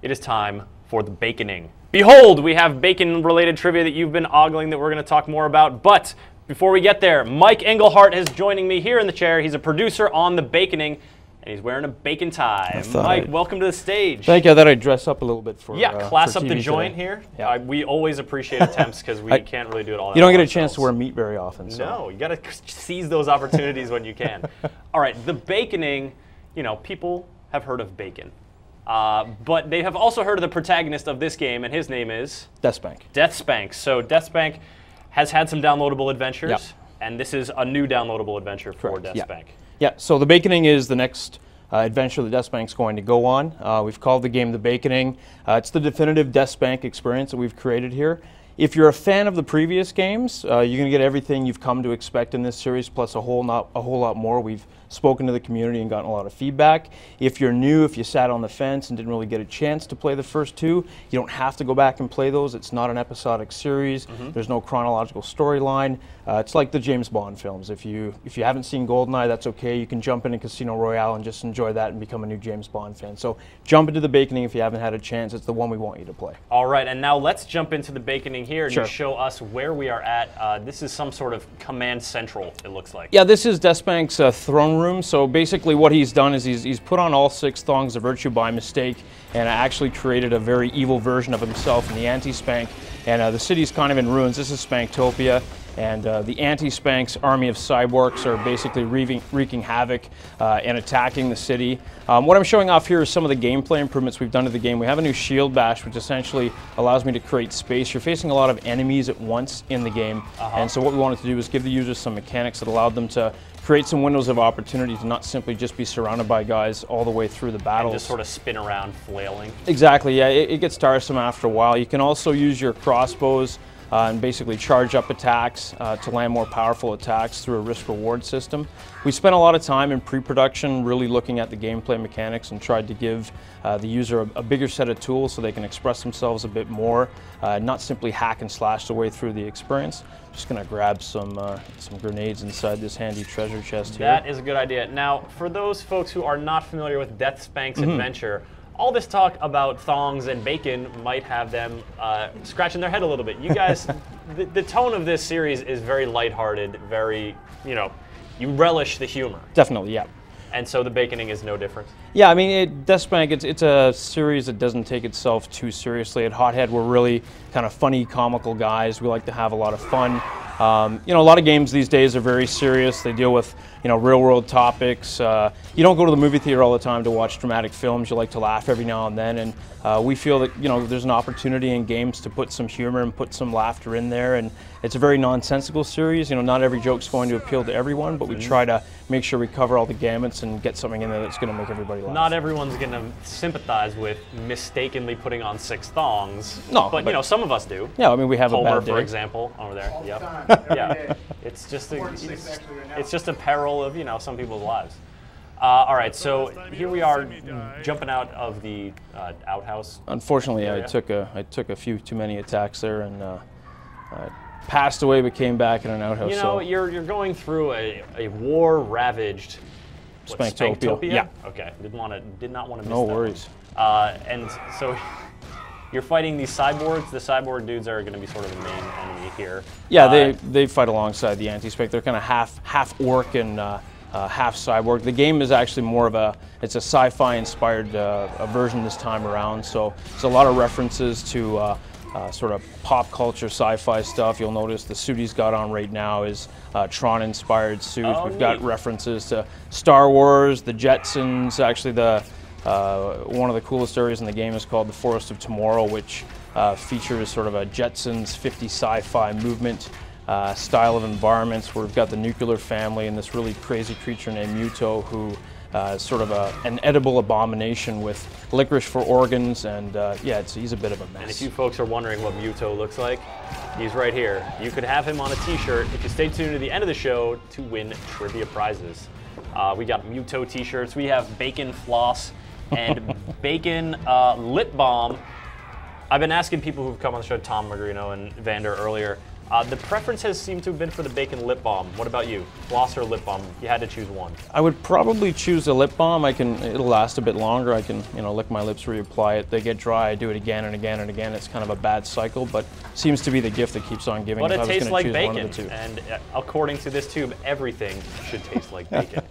it is time for the baconing. Behold, we have bacon-related trivia that you've been ogling that we're going to talk more about. But before we get there, Mike Engelhart is joining me here in the chair. He's a producer on the baconing, and he's wearing a bacon tie. Mike, welcome to the stage. Thank you. I thought I'd dress up a little bit for class for up TV the joint today. here. Yeah. We always appreciate attempts because we can't really do it all. You don't get a chance to wear meat very often. So. No, you got to seize those opportunities when you can. All right, the baconing. You know, people have heard of bacon. But they have also heard of the protagonist of this game, and his name is? DeathSpank. DeathSpank. So DeathSpank has had some downloadable adventures, and this is a new downloadable adventure for DeathSpank. Yeah, so the baconing is the next adventure that DeathSpank's going to go on. We've called the game the baconing. It's the definitive DeathSpank experience that we've created here. If you're a fan of the previous games, you're going to get everything you've come to expect in this series, plus a whole lot more. We've spoken to the community and gotten a lot of feedback. If you're new, if you sat on the fence and didn't really get a chance to play the first two, you don't have to go back and play those. It's not an episodic series. There's no chronological storyline. It's like the James Bond films. If you haven't seen GoldenEye, that's okay. You can jump into Casino Royale and just enjoy that and become a new James Bond fan. So jump into the baconing if you haven't had a chance. It's the one we want you to play. All right, and now let's jump into the baconing here and show us where we are at. This is some sort of command central, it looks like. Yeah, this is DeathSpank's throne room. So basically what he's done is he's put on all 6 thongs of virtue by mistake and actually created a very evil version of himself in the anti-Spank. And the city's kind of in ruins. This is Spanktopia. And the anti-Spank's army of cyborgs are basically wreaking havoc and attacking the city. What I'm showing off here is some of the gameplay improvements we've done to the game. We have a new shield bash, which essentially allows me to create space. You're facing a lot of enemies at once in the game. And so what we wanted to do is give the users some mechanics that allowed them to create some windows of opportunity to not simply just be surrounded by guys all the way through the battles. And just sort of spin around flailing. Exactly, yeah, it gets tiresome after a while. You can also use your crossbows and basically charge up attacks to land more powerful attacks through a risk-reward system. We spent a lot of time in pre-production really looking at the gameplay mechanics and tried to give the user a bigger set of tools so they can express themselves a bit more, not simply hack and slash the way through the experience. Just gonna grab some grenades inside this handy treasure chest here. That is a good idea. Now, for those folks who are not familiar with DeathSpank's adventure, all this talk about thongs and bacon might have them scratching their head a little bit. You guys, the tone of this series is very lighthearted, very, you relish the humor. Definitely, yeah. And so the baconing is no different. Yeah, I mean, DeathSpank, it's a series that doesn't take itself too seriously. At Hothead, we're really kind of funny, comical guys. We like to have a lot of fun. A lot of games these days are very serious. They deal with, real-world topics. You don't go to the movie theater all the time to watch dramatic films. You like to laugh every now and then, and we feel that, there's an opportunity in games to put some humor and put some laughter in there, and it's a very nonsensical series. Not every joke's going to appeal to everyone, but we try to make sure we cover all the gamuts and get something in there that's going to make everybody laugh. Not everyone's going to sympathize with mistakenly putting on 6 thongs. No, but some of us do. Yeah, I mean, we have Homer, a bad day. for example, over there. Yep. Yeah, it's just a peril of some people's lives. All right, so here we are jumping out of the outhouse. Unfortunately, area. I took a few too many attacks there and passed away, but came back in an outhouse. You're going through a war-ravaged Spanktopia. Yeah. Okay. Did not want to miss that. No worries. And so you're fighting these cyborgs. The cyborg dudes are going to be sort of the main enemy here. Yeah, they fight alongside the anti-Spank. They're kind of half orc and half cyborg. The game is actually more of it's a sci-fi inspired version this time around. So there's a lot of references to sort of pop culture sci-fi stuff. You'll notice the suit he's got on right now is Tron inspired suit. We've got references to Star Wars, the Jetsons. Actually, one of the coolest areas in the game is called the Forest of Tomorrow, which features sort of a Jetsons 50 sci-fi movement style of environments where we've got the nuclear family and this really crazy creature named Muto who is sort of an edible abomination with licorice for organs, and he's a bit of a mess. And if you folks are wondering what Muto looks like, he's right here. You could have him on a t-shirt if you stay tuned to the end of the show to win trivia prizes. We got Muto t-shirts, we have bacon floss, and bacon lip balm. I've been asking people who've come on the show, Tom Magrino and Vander earlier, Mm-hmm. The preference has seemed to have been for the bacon lip balm. What about you? Floss or lip balm? You had to choose one. I would probably choose a lip balm. It'll last a bit longer. I can, lick my lips, reapply it. They get dry, I do it again and again and again. It's kind of a bad cycle, but seems to be the gift that keeps on giving. But it tastes like bacon, one of the two. and according to this tube, everything should taste like bacon.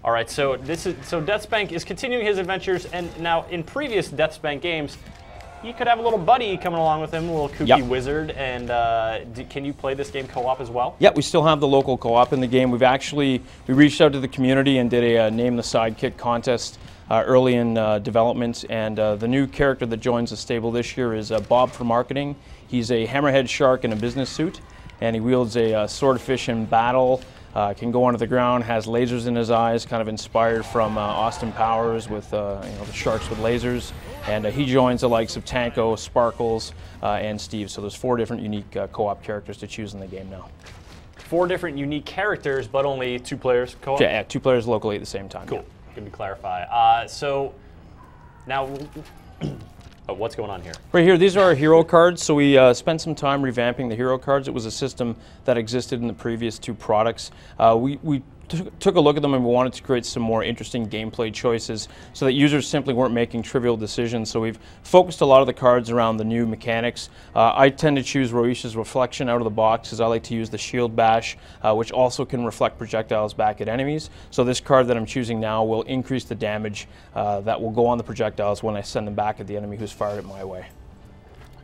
All right, so Deathspank is continuing his adventures, and now in previous Deathspank games, you could have a little buddy coming along with him, a little kooky wizard, and can you play this game co-op as well? Yeah, we still have the local co-op in the game. We reached out to the community and did a Name the Sidekick contest early in development, and the new character that joins the stable this year is Bob for Marketing. He's a hammerhead shark in a business suit, and he wields a swordfish in battle. Can go under the ground, has lasers in his eyes, kind of inspired from Austin Powers with the sharks with lasers. And he joins the likes of Tanko, Sparkles, and Steve. So there's 4 different unique co-op characters to choose in the game now. 4 different unique characters, but only 2 players co-op? Yeah, 2 players locally at the same time. Cool. Good to clarify. So now, what's going on here? Right here, these are our hero cards. So we spent some time revamping the hero cards. It was a system that existed in the previous 2 products. We took a look at them, and we wanted to create some more interesting gameplay choices so that users simply weren't making trivial decisions. So we've focused a lot of the cards around the new mechanics. I tend to choose Roisha's Reflection out of the box because I like to use the Shield Bash, which also can reflect projectiles back at enemies. So this card that I'm choosing now will increase the damage that will go on the projectiles when I send them back at the enemy who's fired it my way.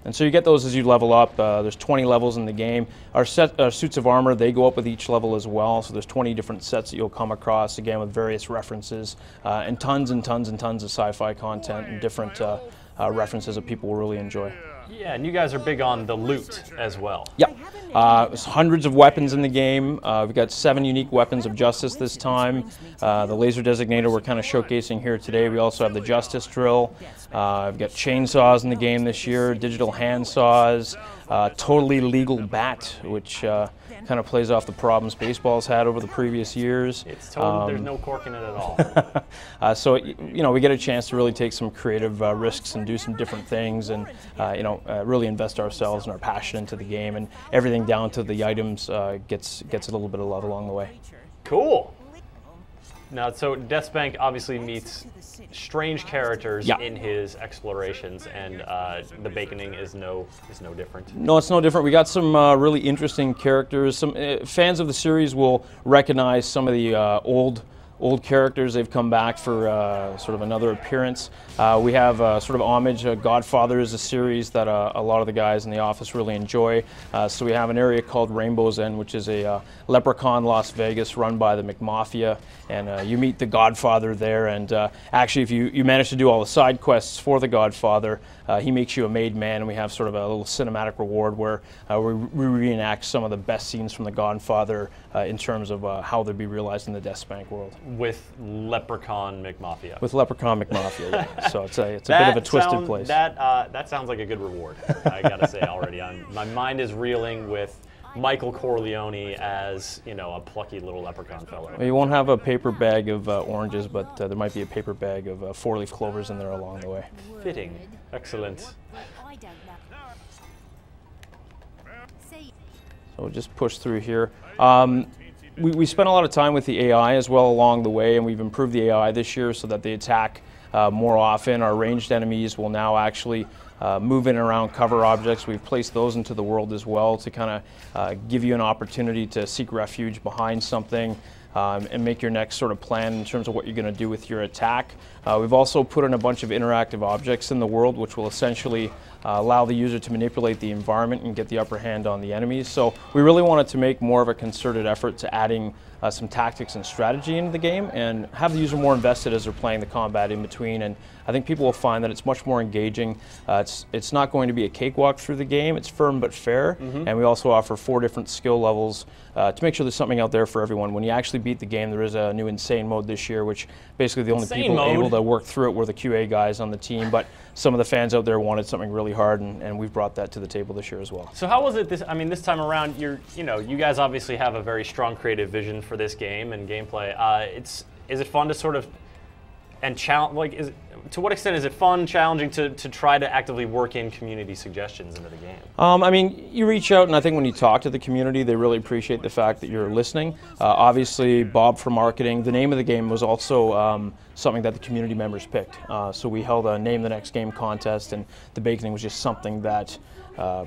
And so you get those as you level up. There's 20 levels in the game. Our suits of armor, they go up with each level as well. So there's 20 different sets that you'll come across, again, with various references and tons and tons and tons of sci-fi content and different references that people will really enjoy. Yeah, and you guys are big on the loot as well. Yep. There's hundreds of weapons in the game. We've got 7 unique weapons of justice this time. The laser designator we're kind of showcasing here today. We also have the justice drill. We've got chainsaws in the game this year, digital hand saws, totally legal bat, which kind of plays off the problems baseball's had over the previous years. It's totally, there's no cork in it at all. So we get a chance to really take some creative risks and do some different things, and really invest ourselves and our passion into the game, and everything down to the items gets a little bit of love along the way. Cool. Now, so Deathspank obviously meets strange characters in his explorations, and the baconing is no different. No, it's no different. We got some really interesting characters. Some fans of the series will recognize some of the old characters. They've come back for sort of another appearance. We have sort of homage. Godfather is a series that a lot of the guys in the office really enjoy. So we have an area called Rainbow's End, which is a leprechaun Las Vegas run by the McMafia, and you meet the Godfather there. And actually, if you manage to do all the side quests for the Godfather, he makes you a made man, and we have sort of a little cinematic reward where we reenact some of the best scenes from the Godfather in terms of how they'd be realized in the Deathspank world. With Leprechaun McMafia. With Leprechaun McMafia, yeah. So it's a bit of a twisted place. That sounds like a good reward, I gotta say already. My mind is reeling with Michael Corleone as, a plucky little leprechaun fellow. Well, you won't have a paper bag of oranges, but there might be a paper bag of 4-leaf clovers in there along the way. Fitting. Excellent. So we'll just push through here. We spent a lot of time with the AI as well along the way, and we've improved the AI this year so that they attack more often. Our ranged enemies will now actually move in and around cover objects. We've placed those into the world as well to kind of give you an opportunity to seek refuge behind something and make your next sort of plan in terms of what you're going to do with your attack. We've also put in a bunch of interactive objects in the world which will essentially allow the user to manipulate the environment and get the upper hand on the enemies. So we really wanted to make more of a concerted effort to adding some tactics and strategy into the game and have the user more invested as they're playing the combat in between. And I think people will find that it's much more engaging. It's not going to be a cakewalk through the game. It's firm but fair. And we also offer 4 different skill levels to make sure there's something out there for everyone. When you actually beat the game, there is a new insane mode this year, which basically the only people able to work through it were the QA guys on the team. But some of the fans out there wanted something really hard, and we've brought that to the table this year as well. So how was it this time around? You guys obviously have a very strong creative vision for this game and gameplay. Is it fun to sort of And to what extent is it fun, challenging to try to actively work in community suggestions into the game? I mean, you reach out, and I think when you talk to the community, they really appreciate the fact that you're listening. Obviously, Bob for marketing, the name of the game was also something that the community members picked. So we held a Name the Next Game contest, and the baconing was just something that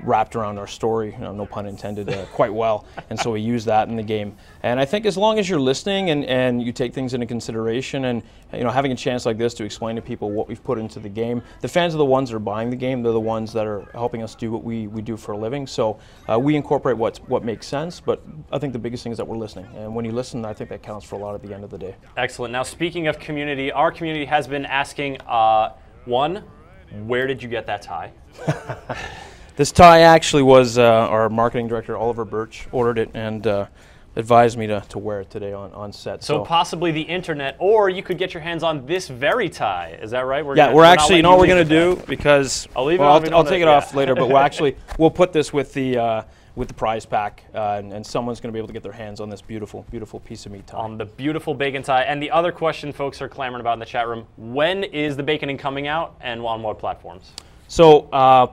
wrapped around our story, no pun intended, quite well. And so we use that in the game. And I think as long as you're listening and you take things into consideration, and having a chance like this to explain to people what we've put into the game, the fans are the ones that are buying the game. They're the ones that are helping us do what we do for a living. So we incorporate what makes sense, but I think the biggest thing is that we're listening. And when you listen, I think that counts for a lot at the end of the day. Excellent. Now, speaking of community, our community has been asking, one, where did you get that tie? This tie actually was our marketing director, Oliver Birch, ordered it and advised me to wear it today on set. So possibly the internet, or you could get your hands on this very tie. Is that right? We're actually, you know what we're going to do? Because I'll take it off later, but we'll put this with the prize pack, and someone's going to be able to get their hands on this beautiful, beautiful piece of meat tie. On the beautiful bacon tie. And the other question folks are clamoring about in the chat room, when is the baconing coming out and on what platforms? So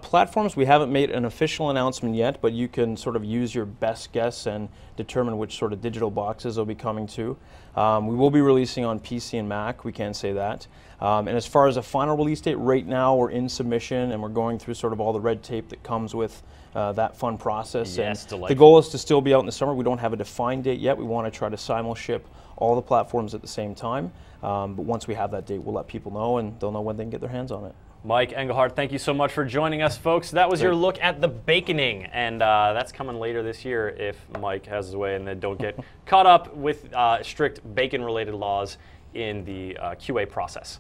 platforms, we haven't made an official announcement yet, but you can sort of use your best guess and determine which sort of digital boxes they'll be coming to. We will be releasing on PC and Mac, we can say that. And as far as a final release date, right now we're in submission and we're going through sort of all the red tape that comes with that fun process. Yes, and delightful. The goal is to still be out in the summer. We don't have a defined date yet. We want to try to simul-ship all the platforms at the same time. But once we have that date, we'll let people know and they'll know when they can get their hands on it. Mike Engelhardt, thank you so much for joining us, folks. That was your look at the baconing, and that's coming later this year if Mike has his way and then don't get caught up with strict bacon-related laws in the QA process.